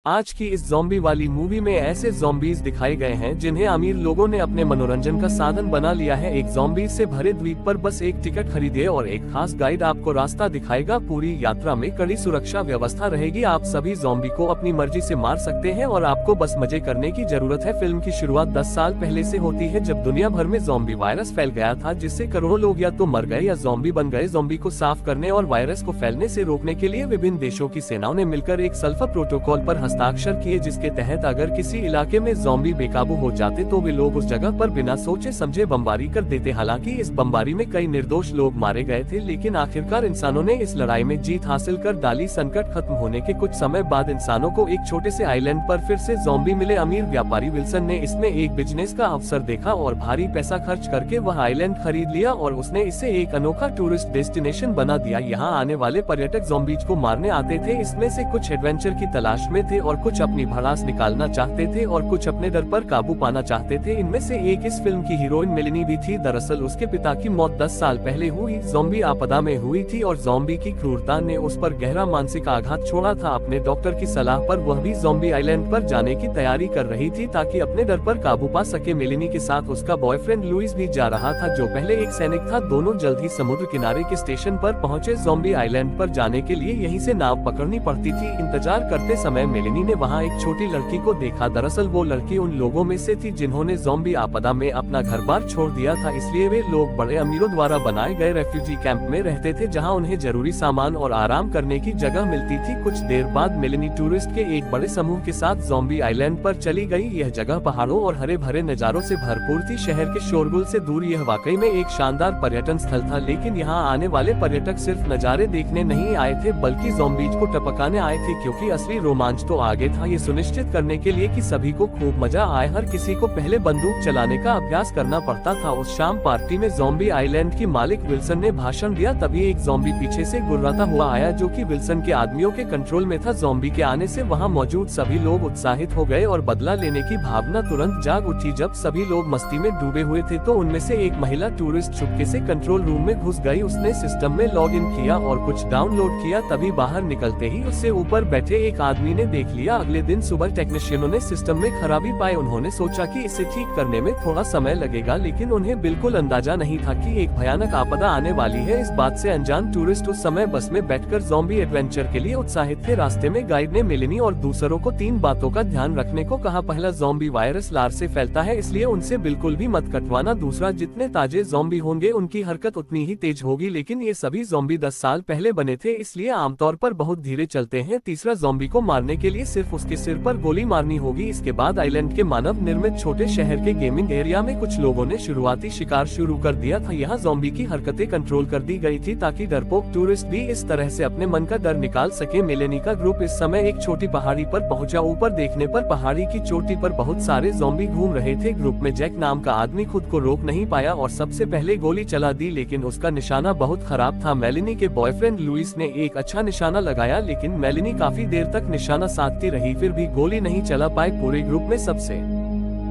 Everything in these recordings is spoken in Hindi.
आज की इस ज़ॉम्बी वाली मूवी में ऐसे ज़ॉम्बीज दिखाए गए हैं जिन्हें अमीर लोगों ने अपने मनोरंजन का साधन बना लिया है। एक ज़ॉम्बी से भरे द्वीप पर बस एक टिकट खरीदिए और एक खास गाइड आपको रास्ता दिखाएगा। पूरी यात्रा में कड़ी सुरक्षा व्यवस्था रहेगी। आप सभी ज़ॉम्बी को अपनी मर्जी से मार सकते हैं और आपको बस मजे करने की जरूरत है। फिल्म की शुरुआत 10 साल पहले से होती है, जब दुनिया भर में ज़ॉम्बी वायरस फैल गया था, जिससे करोड़ों लोग या तो मर गए या ज़ॉम्बी बन गए। ज़ॉम्बी को साफ करने और वायरस को फैलने से रोकने के लिए विभिन्न देशों की सेनाओं ने मिलकर एक सल्फर प्रोटोकॉल पर हस्ताक्षर किए, जिसके तहत अगर किसी इलाके में ज़ॉम्बी बेकाबू हो जाते तो वे लोग उस जगह पर बिना सोचे समझे बमबारी कर देते। हालांकि इस बमबारी में कई निर्दोष लोग मारे गए थे, लेकिन आखिरकार इंसानों ने इस लड़ाई में जीत हासिल कर डाली। संकट खत्म होने के कुछ समय बाद इंसानों को एक छोटे से आइलैंड पर फिर से ज़ॉम्बी मिले। अमीर व्यापारी विल्सन ने इसमें एक बिजनेस का अवसर देखा और भारी पैसा खर्च करके वह आइलैंड खरीद लिया और उसने इसे एक अनोखा टूरिस्ट डेस्टिनेशन बना दिया। यहाँ आने वाले पर्यटक ज़ॉम्बीज को मारने आते थे। इसमें से कुछ एडवेंचर की तलाश में थे और कुछ अपनी भड़ास निकालना चाहते थे और कुछ अपने डर पर काबू पाना चाहते थे। इनमें से एक इस फिल्म की हीरोइन मेलिनी भी थी। दरअसल उसके पिता की मौत 10 साल पहले हुई ज़ॉम्बी आपदा में हुई थी और ज़ॉम्बी की क्रूरता ने उस पर गहरा मानसिक आघात छोड़ा था। अपने डॉक्टर की सलाह पर वह भी ज़ॉम्बी आइलैंड पर जाने की तैयारी कर रही थी ताकि अपने डर पर काबू पा सके। मेलिनी के साथ उसका बॉयफ्रेंड लुइस भी जा रहा था, जो पहले एक सैनिक था। दोनों जल्द ही समुद्र किनारे के स्टेशन पर पहुंचे। ज़ॉम्बी आइलैंड पर जाने के लिए यहीं से नाव पकड़नी पड़ती थी। इंतजार करते समय मेलिनी ने वहाँ एक छोटी लड़की को देखा। दरअसल वो लड़की उन लोगों में से थी जिन्होंने ज़ॉम्बी आपदा में अपना घर बार छोड़ दिया था, इसलिए वे लोग बड़े अमीरों द्वारा बनाए गए रेफ्यूजी कैंप में रहते थे, जहां उन्हें जरूरी सामान और आराम करने की जगह मिलती थी। कुछ देर बाद मेलिनी टूरिस्ट के एक बड़े समूह के साथ ज़ॉम्बी आइलैंड पर चली गई। यह जगह पहाड़ों और हरे भरे नजारों से भरपूर थी। शहर के शोरगुल से दूर यह वाकई में एक शानदार पर्यटन स्थल था, लेकिन यहाँ आने वाले पर्यटक सिर्फ नजारे देखने नहीं आए थे, बल्कि ज़ॉम्बीज को टपकाने आए थे, क्योंकि असली रोमांच तो आगे था। ये सुनिश्चित करने के लिए कि सभी को खूब मजा आए, हर किसी को पहले बंदूक चलाने का अभ्यास करना पड़ता था। उस शाम पार्टी में ज़ॉम्बी आइलैंड की मालिक विल्सन ने भाषण दिया। तभी एक ज़ॉम्बी पीछे से गुर्राता हुआ आया, जो कि विल्सन के आदमियों के कंट्रोल में था। ज़ॉम्बी के आने से वहां मौजूद सभी लोग उत्साहित हो गए और बदला लेने की भावना तुरंत जाग उठी। जब सभी लोग मस्ती में डूबे हुए थे तो उनमें से एक महिला टूरिस्ट चुपके से कंट्रोल रूम में घुस गई। उसने सिस्टम में लॉग इन किया और कुछ डाउनलोड किया। तभी बाहर निकलते ही उससे ऊपर बैठे एक आदमी ने देख लिया। अगले दिन सुबह टेक्नीशियनों ने सिस्टम में खराबी पाई। उन्होंने सोचा कि इसे ठीक करने में थोड़ा समय लगेगा, लेकिन उन्हें बिल्कुल अंदाजा नहीं था कि एक भयानक आपदा आने वाली है। इस बात से अनजान टूरिस्ट उस समय बस में बैठकर ज़ॉम्बी एडवेंचर के लिए उत्साहित थे। रास्ते में गाइड ने मेलिनी और दूसरों को 3 बातों का ध्यान रखने को कहा। पहला, ज़ॉम्बी वायरस लार से फैलता है, इसलिए उनसे बिल्कुल भी मत कटवाना। दूसरा, जितने ताजे ज़ॉम्बी होंगे उनकी हरकत उतनी ही तेज होगी, लेकिन ये सभी ज़ॉम्बी 10 साल पहले बने थे, इसलिए आमतौर पर बहुत धीरे चलते हैं। तीसरा, ज़ॉम्बी को मारने के लिए सिर्फ उसके सिर पर गोली मारनी होगी। इसके बाद आइलैंड के मानव निर्मित छोटे शहर के गेमिंग एरिया में कुछ लोगों ने शुरुआती शिकार शुरू कर दिया था। यहाँ ज़ॉम्बी की हरकतें कंट्रोल कर दी गई थी ताकि डरपोक टूरिस्ट भी इस तरह से अपने मन का डर निकाल सके। मेलेनी का ग्रुप इस समय एक छोटी पहाड़ी पर पहुंचा। ऊपर देखने पर पहाड़ी की चोटी पर बहुत सारे ज़ॉम्बी घूम रहे थे। ग्रुप में जैक नाम का आदमी खुद को रोक नहीं पाया और सबसे पहले गोली चला दी, लेकिन उसका निशाना बहुत खराब था। मेलिनी के बॉयफ्रेंड लुइस ने एक अच्छा निशाना लगाया, लेकिन मेलिनी काफी देर तक निशाना साधती रही, फिर भी गोली नहीं चला पाई। पूरे ग्रुप में सबसे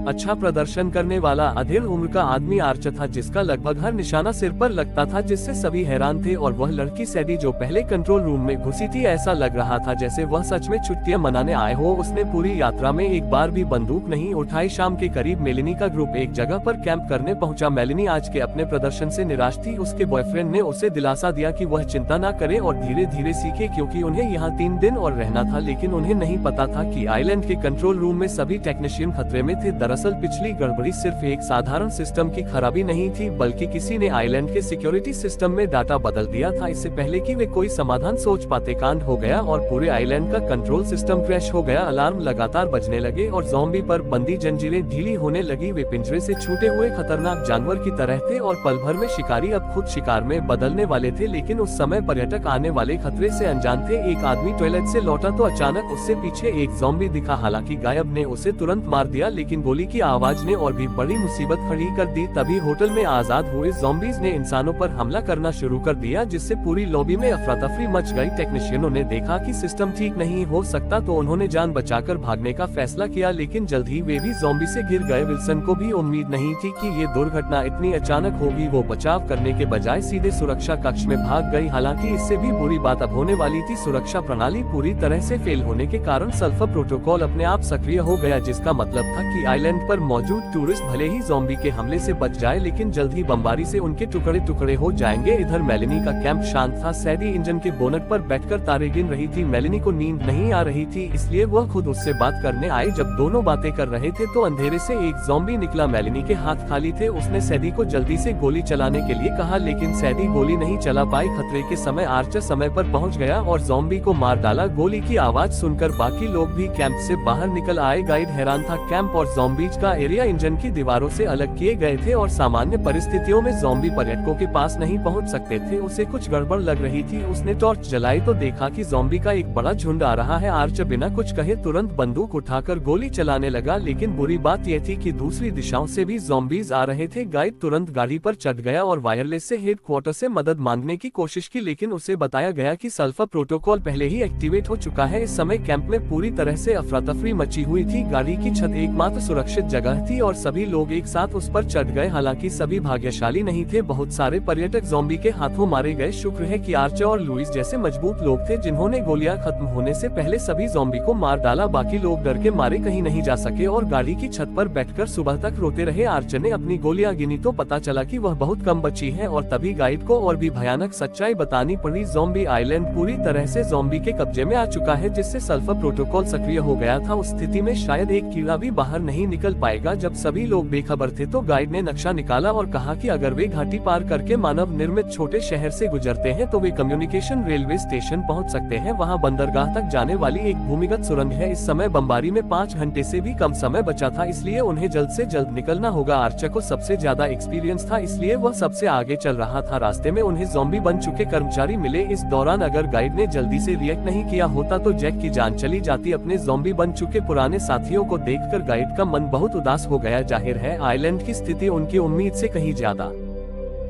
अच्छा प्रदर्शन करने वाला अधेड़ उम्र का आदमी आर्चर था, जिसका लगभग हर निशाना सिर पर लगता था, जिससे सभी हैरान थे। और वह लड़की सैडी, जो पहले कंट्रोल रूम में घुसी थी, ऐसा लग रहा था जैसे वह सच में छुट्टियां मनाने आए हो। उसने पूरी यात्रा में एक बार भी बंदूक नहीं उठाई। शाम के करीब मेलिनी का ग्रुप एक जगह पर कैंप करने पहुंचा। मेलिनी आज के अपने प्रदर्शन से निराश थी। उसके बॉयफ्रेंड ने उसे दिलासा दिया कि वह चिंता न करे और धीरे धीरे सीखे, क्योंकि उन्हें यहाँ 3 दिन और रहना था। लेकिन उन्हें नहीं पता था कि आइलैंड के कंट्रोल रूम में सभी टेक्नीशियन खतरे में थे। दरअसल पिछली गड़बड़ी सिर्फ एक साधारण सिस्टम की खराबी नहीं थी, बल्कि किसी ने आइलैंड के सिक्योरिटी सिस्टम में डाटा बदल दिया था। इससे पहले कि वे कोई समाधान सोच पाते, कांड हो गया और पूरे आइलैंड का कंट्रोल सिस्टम क्रैश हो गया। अलार्म लगातार बजने लगे और ज़ॉम्बी पर बंदी जंजीरें ढीली होने लगी। वे पिंजरे से छूटे हुए खतरनाक जानवर की तरह थे और पल भर में शिकारी अब खुद शिकार में बदलने वाले थे। लेकिन उस समय पर्यटक आने वाले खतरे से अनजान थे। एक आदमी टॉयलेट से लौटा तो अचानक उससे पीछे एक ज़ॉम्बी दिखा। हालांकि गायब ने उसे तुरंत मार दिया, लेकिन गोली गोली की आवाज ने और भी बड़ी मुसीबत खड़ी कर दी। तभी होटल में आजाद हुए ज़ॉम्बीज ने इंसानों पर हमला करना शुरू कर दिया, जिससे पूरी लॉबी में अफरा तफरी मच गई। टेक्नीशियनों ने देखा कि सिस्टम ठीक नहीं हो सकता तो उन्होंने जान बचाकर भागने का फैसला किया, लेकिन जल्द ही वे भी ज़ॉम्बी से घिर गए। विल्सन को भी उम्मीद नहीं थी कि ये दुर्घटना इतनी अचानक होगी। वो बचाव करने के बजाय सीधे सुरक्षा कक्ष में भाग गई। हालांकि इससे भी बुरी बात अब होने वाली थी। सुरक्षा प्रणाली पूरी तरह से फेल होने के कारण सल्फर प्रोटोकॉल अपने आप सक्रिय हो गया, जिसका मतलब था कि आइलैंड पर मौजूद टूरिस्ट भले ही ज़ॉम्बी के हमले से बच जाए, लेकिन जल्द ही बमबारी से उनके टुकड़े टुकड़े हो जाएंगे। इधर मेलेनी का कैंप शांत था। सैडी इंजन के बोनट पर बैठकर तारे गिन रही थी। मेलेनी को नींद नहीं आ रही थी, इसलिए वह खुद उससे बात करने आई। जब दोनों बातें कर रहे थे तो अंधेरे से एक ज़ॉम्बी निकला। मेलेनी के हाथ खाली थे। उसने सैडी को जल्दी से गोली चलाने के लिए कहा, लेकिन सैडी गोली नहीं चला पाई। खतरे के समय आर्चर समय पर पहुंच गया और ज़ॉम्बी को मार डाला। गोली की आवाज सुनकर बाकी लोग भी कैंप से बाहर निकल आए। गाइड हैरान था। कैंप और ज़ॉम्बीज का एरिया इंजन की दीवारों से अलग किए गए थे और सामान्य परिस्थितियों में ज़ॉम्बी पर्यटकों के पास नहीं पहुंच सकते थे। उसे कुछ गड़बड़ लग रही थी। उसने टॉर्च जलाई तो देखा कि ज़ॉम्बी का एक बड़ा झुंड आ रहा है। आर्चर बिना कुछ कहे तुरंत बंदूक उठाकर गोली चलाने लगा, लेकिन बुरी बात यह थी कि दूसरी दिशाओं से भी ज़ॉम्बीज आ रहे थे। गाइड तुरंत गाड़ी पर चढ़ गया और वायरलेस से हेडक्वार्टर से मदद मांगने की कोशिश की, लेकिन उसे बताया गया कि सल्फर प्रोटोकॉल पहले ही एक्टिवेट हो चुका है। इस समय कैंप में पूरी तरह से अफरा तफरी मची हुई थी। गाड़ी की छत एकमात्र सुरक्षित जगह थी और सभी लोग एक साथ उस पर चढ़ गए। हालांकि सभी भाग्यशाली नहीं थे। बहुत सारे पर्यटक ज़ॉम्बी के हाथों मारे गए। शुक्र है कि आर्चर और लुइस जैसे मजबूत लोग थे जिन्होंने गोलियां खत्म होने से पहले सभी ज़ॉम्बी को मार डाला। बाकी लोग डर के मारे कहीं नहीं जा सके और गाड़ी की छत पर बैठकर सुबह तक रोते रहे। आर्चर ने अपनी गोलियां गिनी तो पता चला कि वह बहुत कम बची है और तभी गाइड को और भी भयानक सच्चाई बतानी पड़ी। ज़ॉम्बी आइलैंड पूरी तरह से ज़ॉम्बी के कब्जे में आ चुका है, जिससे सल्फर प्रोटोकॉल सक्रिय हो गया था। उस स्थिति में शायद एक कीड़ा भी बाहर नहीं निकल पाएगा। जब सभी लोग बेखबर थे तो गाइड ने नक्शा निकाला और कहा कि अगर वे घाटी पार करके मानव निर्मित छोटे शहर से गुजरते हैं तो वे कम्युनिकेशन रेलवे स्टेशन पहुंच सकते हैं। वहां बंदरगाह तक जाने वाली एक भूमिगत सुरंग है। इस समय बमबारी में 5 घंटे से भी कम समय बचा था, इसलिए उन्हें जल्द से जल्द निकलना होगा। आर्चर को सबसे ज्यादा एक्सपीरियंस था, इसलिए वह सबसे आगे चल रहा था। रास्ते में उन्हें ज़ॉम्बी बन चुके कर्मचारी मिले। इस दौरान अगर गाइड ने जल्दी से रिएक्ट नहीं किया होता तो जैक की जान चली जाती। अपने ज़ॉम्बी बन चुके पुराने साथियों को देखकर गाइड का मन बहुत उदास हो गया। जाहिर है आइलैंड की स्थिति उनकी उम्मीद से कहीं ज्यादा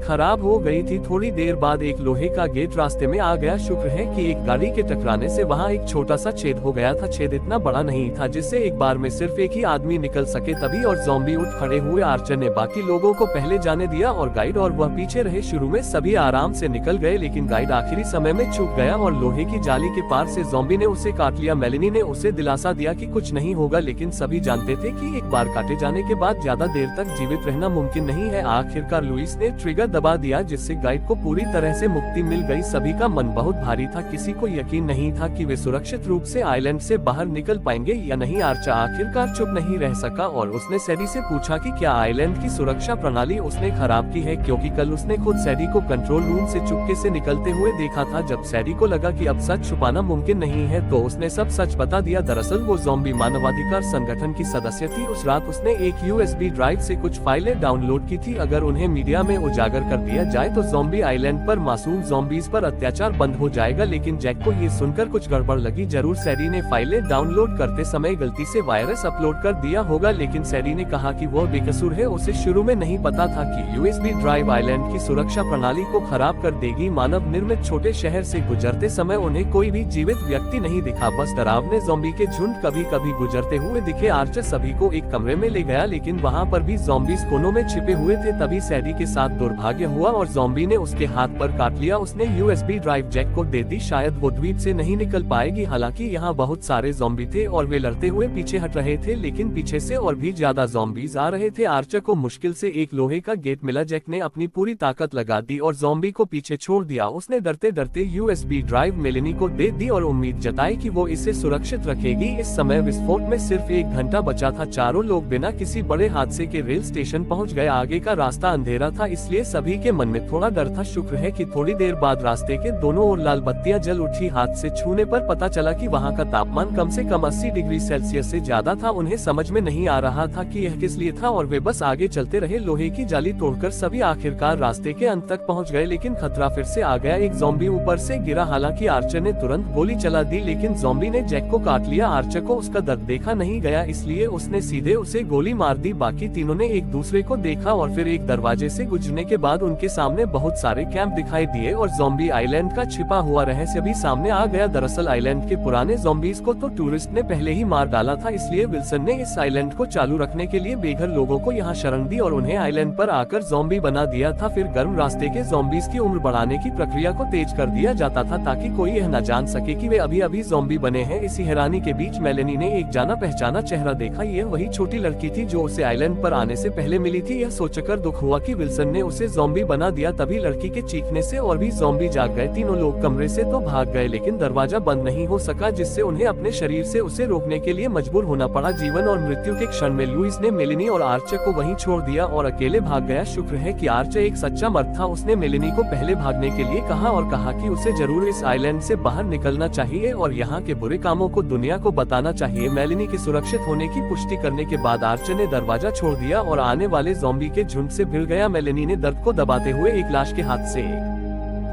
खराब हो गई थी। थोड़ी देर बाद एक लोहे का गेट रास्ते में आ गया। शुक्र है कि एक गाड़ी के टकराने से वहां एक छोटा सा छेद हो गया था। छेद इतना बड़ा नहीं था जिससे एक बार में सिर्फ एक ही आदमी निकल सके। तभी और ज़ॉम्बी उठ खड़े हुए। आर्चर ने बाकी लोगों को पहले जाने दिया और गाइड और वह पीछे रहे। शुरू में सभी आराम से निकल गए, लेकिन गाइड आखिरी समय में चूक गया और लोहे की जाली के पार से ज़ॉम्बी ने उसे काट लिया। मेलेनी ने उसे दिलासा दिया कि कुछ नहीं होगा, लेकिन सभी जानते थे कि एक बार काटे जाने के बाद ज्यादा देर तक जीवित रहना मुमकिन नहीं है। आखिरकार लुइस ने ट्रिगर दबा दिया, जिससे गाइड को पूरी तरह से मुक्ति मिल गई। सभी का मन बहुत भारी था। किसी को यकीन नहीं था कि वे सुरक्षित रूप से आइलैंड से बाहर निकल पाएंगे या नहीं। आर्चर आखिरकार चुप नहीं रह सका और उसने सैडी से पूछा कि क्या आइलैंड की सुरक्षा प्रणाली उसने खराब की है, क्योंकि कल उसने खुद सैडी को कंट्रोल रूम से चुपके से निकलते हुए देखा था। जब सैडी को लगा कि अब सच छुपाना मुमकिन नहीं है तो उसने सब सच बता दिया। दरअसल वो ज़ॉम्बी मानवाधिकार संगठन की सदस्य थी। उस रात उसने एक USB ड्राइव से कुछ फाइलें डाउनलोड की थी। अगर उन्हें मीडिया में उजागर कर दिया जाए तो ज़ॉम्बी आइलैंड पर मासूम ज़ॉम्बीज पर अत्याचार बंद हो जाएगा। लेकिन जैक को ये सुनकर कुछ गड़बड़ लगी। जरूर सैडी ने फाइलें डाउनलोड करते समय गलती से वायरस अपलोड कर दिया होगा, लेकिन सैडी ने कहा कि वह बेकसूर है। उसे शुरू में नहीं पता था कि USB ड्राइव आइलैंड की सुरक्षा प्रणाली को खराब कर देगी। मानव निर्मित छोटे शहर से गुजरते समय उन्हें कोई भी जीवित व्यक्ति नहीं दिखा, बस डरावने ज़ॉम्बी के झुंड कभी कभी गुजरते हुए दिखे। आर्चर सभी को एक कमरे में ले गया, लेकिन वहाँ पर भी ज़ॉम्बीज कोनों में छिपे हुए थे। तभी सैडी के साथ दुर्भाग्य हुआ और ज़ॉम्बी ने उसके हाथ पर काट लिया। उसने USB ड्राइव जैक को दे दी। शायद वो द्वीप से नहीं निकल पाएगी। हालांकि यहाँ बहुत सारे ज़ॉम्बी थे और वे लड़ते हुए पीछे हट रहे थे, लेकिन पीछे से और भी ज्यादा ज़ॉम्बीज आ रहे थे। आर्चर को मुश्किल से एक लोहे का गेट मिला। जैक ने अपनी पूरी ताकत लगा दी और ज़ॉम्बी को पीछे छोड़ दिया। उसने डरते डरते USB ड्राइव मेलेनी को दे दी और उम्मीद जताई कि वो इसे सुरक्षित रखेगी। इस समय विस्फोट में सिर्फ 1 घंटा बचा था। चारों लोग बिना किसी बड़े हादसे के रेल स्टेशन पहुँच गए। आगे का रास्ता अंधेरा था, इसलिए सभी के मन में थोड़ा डर था। शुक्र है कि थोड़ी देर बाद रास्ते के दोनों ओर लाल बत्तियां जल उठी। हाथ से छूने पर पता चला कि वहां का तापमान कम से कम 80 डिग्री सेल्सियस से ज्यादा था। उन्हें समझ में नहीं आ रहा था कि यह किस लिए था और वे बस आगे चलते रहे। लोहे की जाली तोड़कर सभी आखिरकार रास्ते के अंत तक पहुंच गए, लेकिन खतरा फिर से आ गया। एक ज़ॉम्बी ऊपर से गिरा। हालांकि आर्चर ने तुरंत गोली चला दी, लेकिन ज़ॉम्बी ने जैक को काट लिया। आर्चर को उसका दर्द देखा नहीं गया, इसलिए उसने सीधे उसे गोली मार दी। बाकी तीनों ने एक दूसरे को देखा और फिर एक दरवाजे से गुजरने के बाद उनके सामने बहुत सारे कैंप दिखाई दिए और ज़ॉम्बी आइलैंड का छिपा हुआ रहस्य भी सामने आ गया। दरअसल आइलैंड के पुराने ज़ॉम्बीज को तो टूरिस्ट ने पहले ही मार डाला था, इसलिए विल्सन ने इस आइलैंड को चालू रखने के लिए बेघर लोगों को यहाँ शरण दी और उन्हें आइलैंड पर आकर ज़ॉम्बी बना दिया था। फिर गर्म रास्ते के ज़ॉम्बीज की उम्र बढ़ाने की प्रक्रिया को तेज कर दिया जाता था ताकि कोई यह न जान सके कि वे अभी अभी ज़ॉम्बी बने हैं। इसी हैरानी के बीच मेलेनी ने एक जाना पहचाना चेहरा देखा। यह वही छोटी लड़की थी जो उसे आइलैंड पर आने से पहले मिली थी। यह सोचकर दुख हुआ कि विल्सन ने उसे ज़ॉम्बी बना दिया। तभी लड़की के चीखने से और भी ज़ॉम्बी जाग गए। तीनों लोग कमरे से तो भाग गए, लेकिन दरवाजा बंद नहीं हो सका, जिससे उन्हें अपने शरीर से उसे रोकने के लिए मजबूर होना पड़ा। जीवन और मृत्यु के क्षण में लुइस ने मेलेनी और आर्चर को वहीं छोड़ दिया और अकेले भाग गया। शुक्र है कि आर्चर एक सच्चा मर्द था। उसने मेलेनी को पहले भागने के लिए कहा और कहा कि उसे जरूर इस आइलैंड से बाहर निकलना चाहिए और यहाँ के बुरे कामों को दुनिया को बताना चाहिए। मेलेनी के सुरक्षित होने की पुष्टि करने के बाद आर्चर ने दरवाजा छोड़ दिया और आने वाले ज़ॉम्बी के झुंड से भिड़ गया। मेलेनी ने दर्द को दबाते हुए एक लाश के हाथ से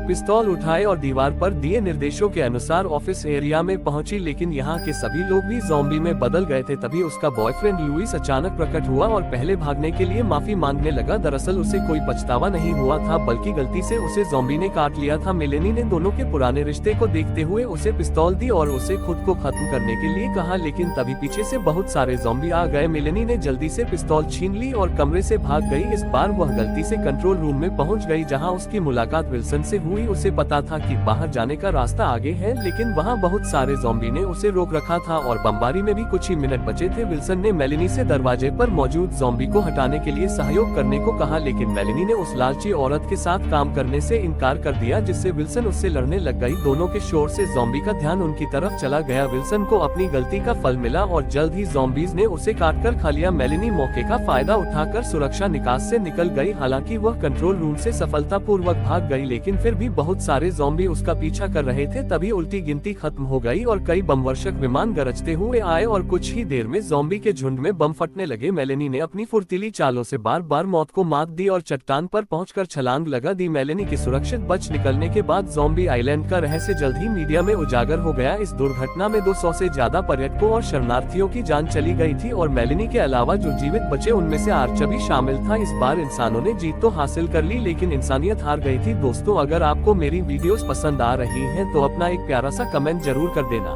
पिस्तौल उठाए और दीवार पर दिए निर्देशों के अनुसार ऑफिस एरिया में पहुंची, लेकिन यहाँ के सभी लोग भी ज़ॉम्बी में बदल गए थे। तभी उसका बॉयफ्रेंड लुइस अचानक प्रकट हुआ और पहले भागने के लिए माफी मांगने लगा। दरअसल उसे कोई पछतावा नहीं हुआ था, बल्कि गलती से उसे ज़ॉम्बी ने काट लिया था। मेलेनी ने दोनों के पुराने रिश्ते को देखते हुए उसे पिस्तौल दी और उसे खुद को खत्म करने के लिए कहा, लेकिन तभी पीछे से बहुत सारे ज़ॉम्बी आ गए। मेलेनी ने जल्दी से पिस्तौल छीन ली और कमरे से भाग गई। इस बार वह गलती से कंट्रोल रूम में पहुँच गई, जहाँ उसकी मुलाकात विल्सन से हुई। उसे पता था कि बाहर जाने का रास्ता आगे है, लेकिन वहाँ बहुत सारे ज़ॉम्बी ने उसे रोक रखा था और बमबारी में भी कुछ ही मिनट बचे थे। विल्सन ने मेलेनी से दरवाजे पर मौजूद ज़ॉम्बी को हटाने के लिए सहयोग करने को कहा, लेकिन मेलेनी ने उस लालची औरत के साथ काम करने से इनकार कर दिया, जिससे विल्सन उससे लड़ने लग गई। दोनों के शोर से ज़ॉम्बी का ध्यान उनकी तरफ चला गया। विल्सन को अपनी गलती का फल मिला और जल्द ही ज़ॉम्बीज ने उसे काट कर खा लिया। मेलेनी मौके का फायदा उठाकर सुरक्षा निकास से निकल गई। हालांकि वह कंट्रोल रूम से सफलतापूर्वक भाग गई, लेकिन फिर भी बहुत सारे ज़ॉम्बी उसका पीछा कर रहे थे। तभी उल्टी गिनती खत्म हो गई और कई बमवर्षक विमान गरजते हुए आए और कुछ ही देर में ज़ॉम्बी के झुंड में बम फटने लगे। मेलेनी ने अपनी फुर्तीली चालों से बार बार मौत को मात दी और चट्टान पर पहुंचकर छलांग लगा दी। मेलेनी के सुरक्षित बच निकलने के बाद ज़ॉम्बी आइलैंड का रहस्य जल्द ही मीडिया में उजागर हो गया। इस दुर्घटना में 200 से ज्यादा पर्यटकों और शरणार्थियों की जान चली गई थी और मेलेनी के अलावा जो जीवित बचे उनमें से आर्चर भी शामिल था। इस बार इंसानों ने जीत तो हासिल कर ली, लेकिन इंसानियत हार गई थी। दोस्तों, अगर आपको मेरी वीडियोस पसंद आ रही हैं तो अपना एक प्यारा सा कमेंट जरूर कर देना।